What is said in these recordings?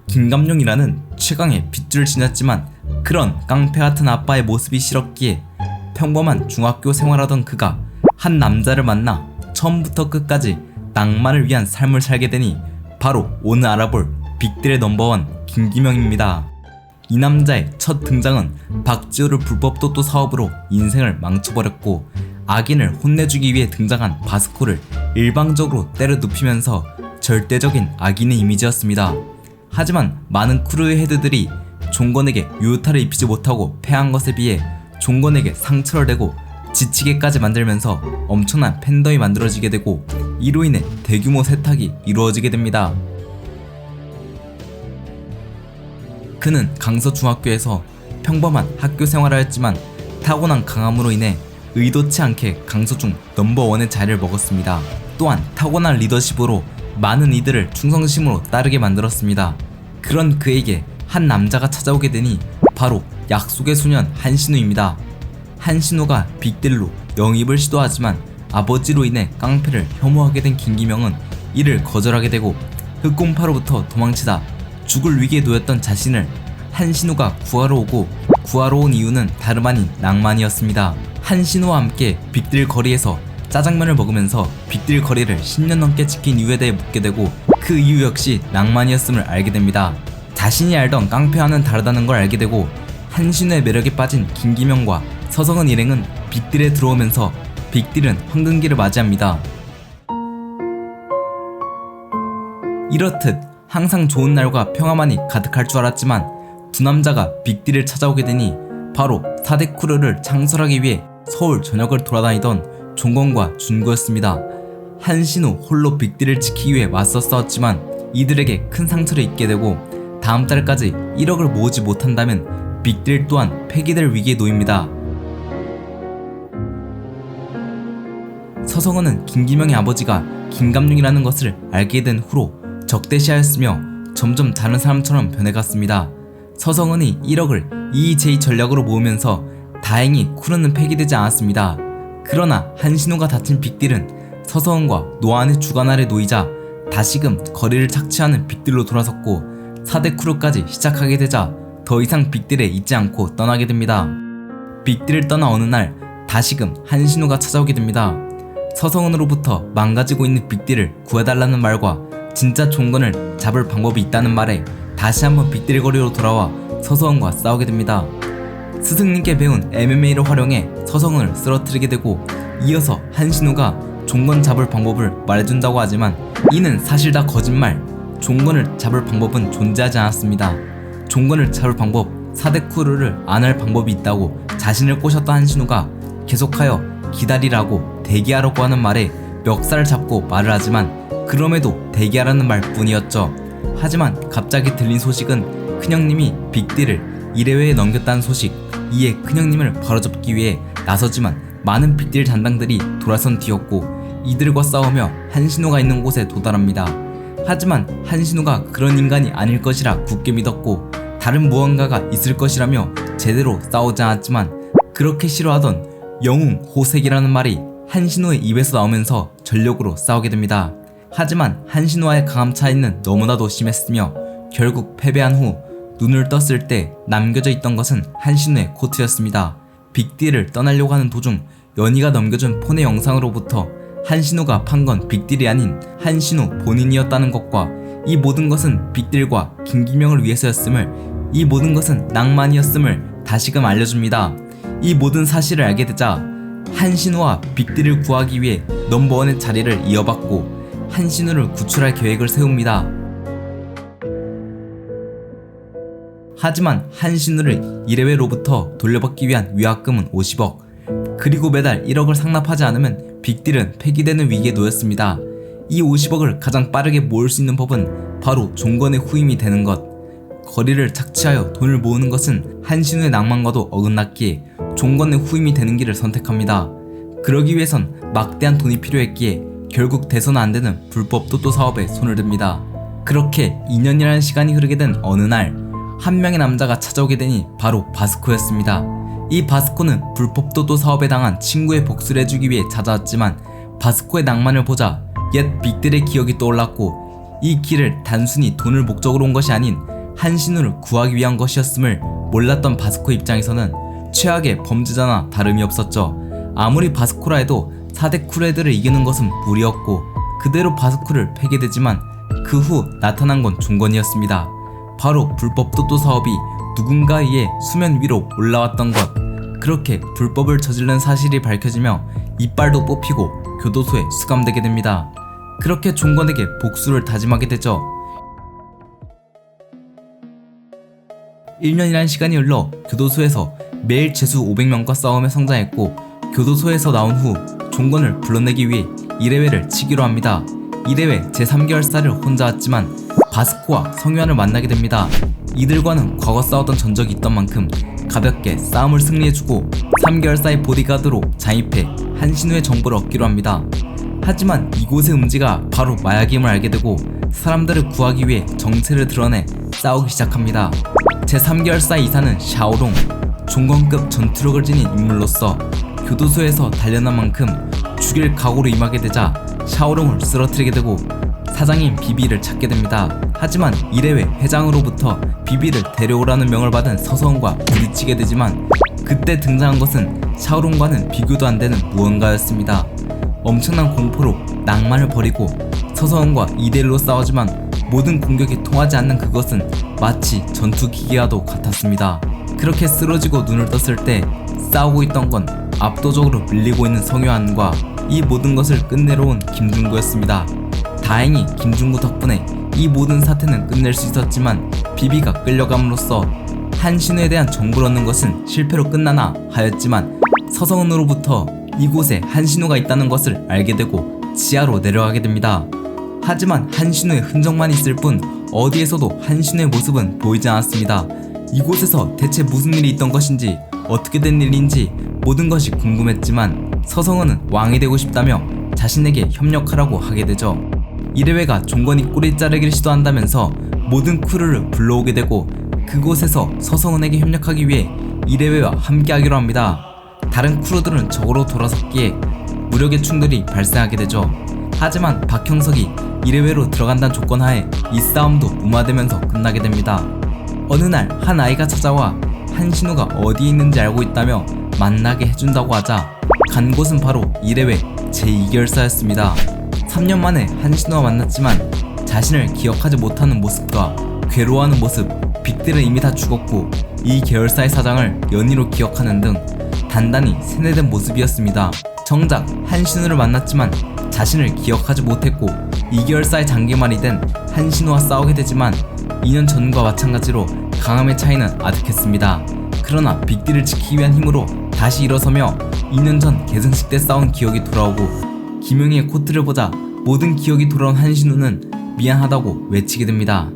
김감룡이라는 최강의 핏줄을 지녔지만 그런 깡패같은 아빠의 모습이 싫었기에 평범한 중학교 생활하던 그가 한 남자를 만나 처음부터 끝까지 낭만을 위한 삶을 살게 되니 바로 오늘 알아볼 빅딜의 넘버원 김기명입니다. 이 남자의 첫 등장은 박지호를 불법 도토 사업으로 인생을 망쳐버렸고 악인을 혼내주기 위해 등장한 바스코를 일방적으로 때려 눕히면서 절대적인 악인의 이미지였습니다. 하지만 많은 크루의 헤드들이 종건에게 유효타를 입히지 못하고 패한 것에 비해 종건에게 상처를 내고 지치게까지 만들면서 엄청난 팬덤이 만들어지게 되고 이로 인해 대규모 세탁이 이루어지게 됩니다. 그는 강서중학교에서 평범한 학교 생활을 했지만 타고난 강함으로 인해 의도치 않게 강서중 넘버원의 자리를 먹었습니다. 또한 타고난 리더십으로 많은 이들을 충성심으로 따르게 만들었습니다. 그런 그에게 한 남자가 찾아오게 되니 바로 약속의 소년 한신우입니다. 한신우가 빅딜로 영입을 시도하지만 아버지로 인해 깡패를 혐오하게 된 김기명은 이를 거절하게 되고 흑공파로부터 도망치다 죽을 위기에 놓였던 자신을 한신우가 구하러 온 이유는 다름 아닌 낭만이었습니다. 한신우와 함께 빅딜 거리에서 짜장면을 먹으면서 빅딜 거리를 10년 넘게 지킨 이유에 대해 묻게 되고 그 이유 역시 낭만이었음을 알게 됩니다. 자신이 알던 깡패와는 다르다는 걸 알게 되고 한신우의 매력에 빠진 김기명과 서성은 일행은 빅딜에 들어오면서 빅딜은 황금기를 맞이합니다. 이렇듯 항상 좋은 날과 평화만이 가득할 줄 알았지만 두 남자가 빅딜을 찾아오게 되니 바로 4대 크루를 창설하기 위해 서울 전역을 돌아다니던 종건과 준구였습니다. 한신우 홀로 빅딜을 지키기 위해 맞서 싸웠지만 이들에게 큰 상처를 입게 되고 다음 달까지 1억을 모으지 못한다면 빅딜 또한 폐기될 위기에 놓입니다. 서성은은 김기명의 아버지가 김감룡이라는 것을 알게 된 후로 적대시하였으며 점점 다른 사람처럼 변해갔습니다. 서성은이 1억을 EJ 전략으로 모으면서 다행히 크루는 폐기되지 않았습니다. 그러나 한신우가 다친 빅딜은 서성은과 노안의 주관 아래 놓이자 다시금 거리를 착취하는 빅딜로 돌아섰고 4대 크루까지 시작하게 되자 더 이상 빅딜에 있지 않고 떠나게 됩니다. 빅딜을 떠나 어느 날 다시금 한신우가 찾아오게 됩니다. 서성은으로부터 망가지고 있는 빅딜을 구해달라는 말과 진짜 종건을 잡을 방법이 있다는 말에 다시 한번 빅딜 거리로 돌아와 서성은과 싸우게 됩니다. 스승님께 배운 MMA를 활용해 서성은을 쓰러뜨리게 되고 이어서 한신우가 종건 잡을 방법을 말해준다고 하지만 이는 사실 다 거짓말. 종건을 잡을 방법은 존재하지 않았습니다. 종건을 잡을 방법, 4대 크루를 안 할 방법이 있다고 자신을 꼬셨던 한신우가 계속하여 기다리라고 대기하라고 하는 말에 멱살을 잡고 말을 하지만 그럼에도 대기하라는 말뿐이었죠. 하지만 갑자기 들린 소식은 큰형님이 빅딜을 1회에 넘겼다는 소식. 이에 큰형님을 바로잡기 위해 나서지만 많은 빅딜 잔당들이 돌아선 뒤였고 이들과 싸우며 한신우가 있는 곳에 도달합니다. 하지만 한신우가 그런 인간이 아닐 것이라 굳게 믿었고 다른 무언가가 있을 것이라며 제대로 싸우지 않았지만 그렇게 싫어하던 영웅 호색이라는 말이 한신우의 입에서 나오면서 전력으로 싸우게 됩니다. 하지만 한신우와의 강함 차이는 너무나도 심했으며 결국 패배한 후 눈을 떴을 때 남겨져 있던 것은 한신우의 코트였습니다. 빅딜을 떠나려고 하는 도중 연희가 넘겨준 폰의 영상으로부터 한신우가 판 건 빅딜이 아닌 한신우 본인이었다는 것과 이 모든 것은 빅딜과 김기명을 위해서였음을, 이 모든 것은 낭만이었음을 다시금 알려줍니다. 이 모든 사실을 알게 되자 한신우와 빅딜을 구하기 위해 넘버원의 자리를 이어받고 한신우를 구출할 계획을 세웁니다. 하지만 한신우를 1회로부터 돌려받기 위한 위약금은 50억, 그리고 매달 1억을 상납하지 않으면 빅딜은 폐기되는 위기에 놓였습니다. 이 50억을 가장 빠르게 모을 수 있는 법은 바로 종건의 후임이 되는 것. 거리를 착취하여 돈을 모으는 것은 한신우의 낭만과도 어긋났기에 종건의 후임이 되는 길을 선택합니다. 그러기 위해선 막대한 돈이 필요했기에 결국 대선 안되는 불법 도토 사업에 손을 듭니다. 그렇게 2년이라는 시간이 흐르게 된 어느 날 한 명의 남자가 찾아오게 되니 바로 바스코였습니다. 이 바스코는 불법 도도 사업에 당한 친구의 복수를 해주기 위해 찾아왔지만 바스코의 낭만을 보자 옛 빅들의 기억이 떠올랐고 이 길을 단순히 돈을 목적으로 온 것이 아닌 한신우를 구하기 위한 것이었음을 몰랐던 바스코 입장에서는 최악의 범죄자나 다름이 없었죠. 아무리 바스코라 해도 4대 쿨헤드를 이기는 것은 무리였고 그대로 바스코를 패게 되지만 그 후 나타난 건 종건이었습니다. 바로 불법 도도 사업이 누군가에 의해 수면 위로 올라왔던 것. 그렇게 불법을 저지른 사실이 밝혀지며 이빨도 뽑히고 교도소에 수감되게 됩니다. 그렇게 종건에게 복수를 다짐하게 되죠. 1년이란 시간이 흘러 교도소에서 매일 죄수 500명과 싸우며 성장했고 교도소에서 나온 후 종건을 불러내기 위해 1회를 치기로 합니다. 1회 제3계열사를 혼자 왔지만 바스코와 성유한을 만나게 됩니다. 이들과는 과거 싸웠던 전적이 있던 만큼 가볍게 싸움을 승리해주고 3계열사의 보디가드로 잠입해 한신우의 정보를 얻기로 합니다. 하지만 이곳의 음지가 바로 마약임을 알게 되고 사람들을 구하기 위해 정체를 드러내 싸우기 시작합니다. 제3계열사 이사는 샤오롱, 종건급 전투력을 지닌 인물로서 교도소에서 단련한 만큼 죽일 각오로 임하게 되자 샤오롱을 쓰러뜨리게 되고 사장인 비비를 찾게 됩니다. 하지만 1회회 회장으로부터 비비를 데려오라는 명을 받은 서서원과 부딪히게 되지만 그때 등장한 것은 샤오롱과는 비교도 안 되는 무언가였습니다. 엄청난 공포로 낭만을 버리고 서서원과 2대1로 싸우지만 모든 공격이 통하지 않는 그것은 마치 전투기계와도 같았습니다. 그렇게 쓰러지고 눈을 떴을 때 싸우고 있던 건 압도적으로 밀리고 있는 성유한과 이 모든 것을 끝내러 온 김중구였습니다. 다행히 김중구 덕분에 이 모든 사태는 끝낼 수 있었지만 비비가 끌려감으로써 한신우에 대한 정보를 얻는 것은 실패로 끝나나 하였지만 서성은으로부터 이곳에 한신우가 있다는 것을 알게 되고 지하로 내려가게 됩니다. 하지만 한신우의 흔적만 있을 뿐 어디에서도 한신우의 모습은 보이지 않았습니다. 이곳에서 대체 무슨 일이 있던 것인지 어떻게 된 일인지 모든 것이 궁금했지만 서성은은 왕이 되고 싶다며 자신에게 협력하라고 하게 되죠. 1회회가 종건이 꼬리 자르기를 시도한다면서 모든 크루를 불러오게 되고 그곳에서 서성은에게 협력하기 위해 1회회와 함께하기로 합니다. 다른 크루들은 적으로 돌아섰기에 무력의 충돌이 발생하게 되죠. 하지만 박형석이 1회회로 들어간다는 조건 하에 이 싸움도 무마되면서 끝나게 됩니다. 어느 날 한 아이가 찾아와 한신우가 어디에 있는지 알고 있다며 만나게 해준다고 하자 간 곳은 바로 1회회 제2계열사였습니다. 3년 만에 한신우와 만났지만 자신을 기억하지 못하는 모습과 괴로워하는 모습, 빅들은 이미 다 죽었고 이 계열사의 사장을 연희로 기억하는 등 단단히 세뇌된 모습이었습니다. 정작 한신우를 만났지만 자신을 기억하지 못했고 이 계열사의 장기말이 된 한신우와 싸우게 되지만 2년 전과 마찬가지로 강함의 차이는 아득했습니다. 그러나 빅딜을 지키기 위한 힘으로 다시 일어서며 2년 전 계승식 때 싸운 기억이 돌아오고 김용희의 코트를 보자 모든 기억이 돌아온 한신우는 미안하다고 외치게 됩니다.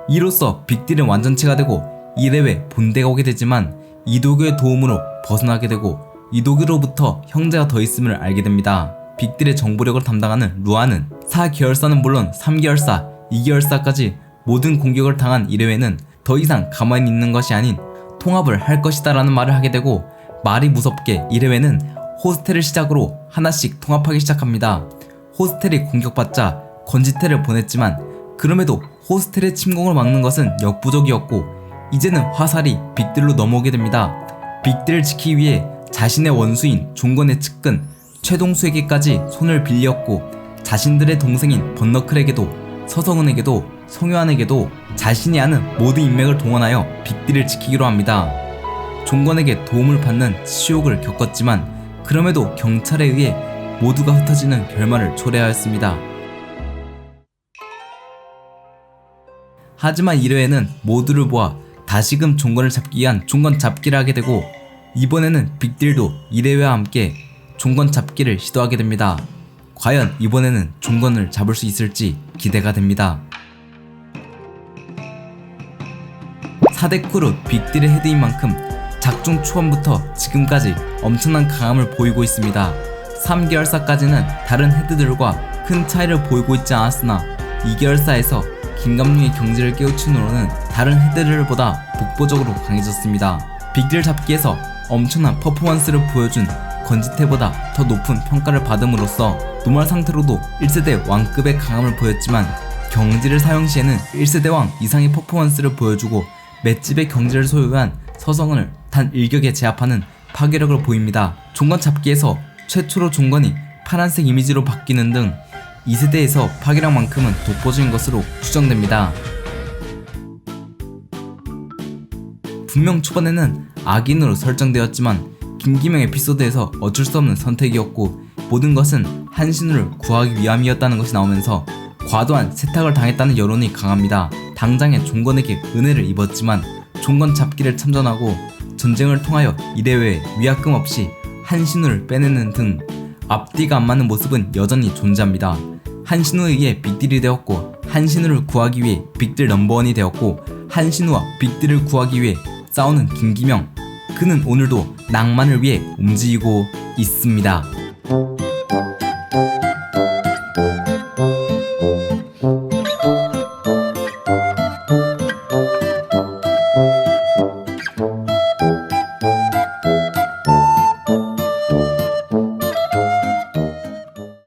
이로써 빅딜은 완전체가 되고 1회회 본대가 오게 되지만 이도규의 도움으로 벗어나게 되고 이도규로부터 형제가 더 있음을 알게 됩니다. 빅딜의 정보력을 담당하는 루아는 4계열사는 물론 3계열사, 2계열사까지 모든 공격을 당한 1회회는 더 이상 가만히 있는 것이 아닌 통합을 할 것이다 라는 말을 하게 되고 말이 무섭게 1회회는 호스텔을 시작으로 하나씩 통합하기 시작합니다. 호스텔이 공격받자 건지태를 보냈지만 그럼에도 호스텔의 침공을 막는 것은 역부족이었고 이제는 화살이 빅딜로 넘어오게 됩니다. 빅딜을 지키기 위해 자신의 원수인 종건의 측근 최동수에게까지 손을 빌렸고 자신들의 동생인 번너클에게도 서성은에게도 성유한에게도 자신이 아는 모든 인맥을 동원하여 빅딜을 지키기로 합니다. 종건에게 도움을 받는 치욕을 겪었지만 그럼에도 경찰에 의해 모두가 흩어지는 결말을 초래하였습니다. 하지만 1회에는 모두를 모아 다시금 종건을 잡기 위한 종건 잡기를 하게 되고 이번에는 빅딜도 1회와 함께 종건 잡기를 시도하게 됩니다. 과연 이번에는 종건을 잡을 수 있을지 기대가 됩니다. 4대 크루 빅딜의 헤드인 만큼 작중 초반부터 지금까지 엄청난 강함을 보이고 있습니다. 3계열사까지는 다른 헤드들과 큰 차이를 보이고 있지 않았으나 2계열사에서 김감룡의 경지를 깨우침으로는 다른 헤드들보다 독보적으로 강해졌습니다. 빅딜 잡기에서 엄청난 퍼포먼스를 보여준 건지태보다 더 높은 평가를 받음으로써 노말 상태로도 1세대 왕급의 강함을 보였지만 경지를 사용 시에는 1세대 왕 이상의 퍼포먼스를 보여주고 맷집의 경지를 소유한 서성은을 단 일격에 제압하는 파괴력을 보입니다. 종건 잡기에서 최초로 종건이 파란색 이미지로 바뀌는 등 2세대에서 파괴력만큼은 독보적인 것으로 추정됩니다. 분명 초반에는 악인으로 설정되었지만 김기명 에피소드에서 어쩔 수 없는 선택이었고 모든 것은 한신우를 구하기 위함이었다는 것이 나오면서 과도한 세탁을 당했다는 여론이 강합니다. 당장에 종건에게 은혜를 입었지만 종건 잡기를 참전하고 전쟁을 통하여 이대회에 위약금 없이 한신우를 빼내는 등 앞뒤가 안 맞는 모습은 여전히 존재합니다. 한신우에 의해 빅딜이 되었고 한신우를 구하기 위해 빅딜 넘버원이 되었고 한신우와 빅딜을 구하기 위해 싸우는 김기명, 그는 오늘도 낭만을 위해 움직이고 있습니다.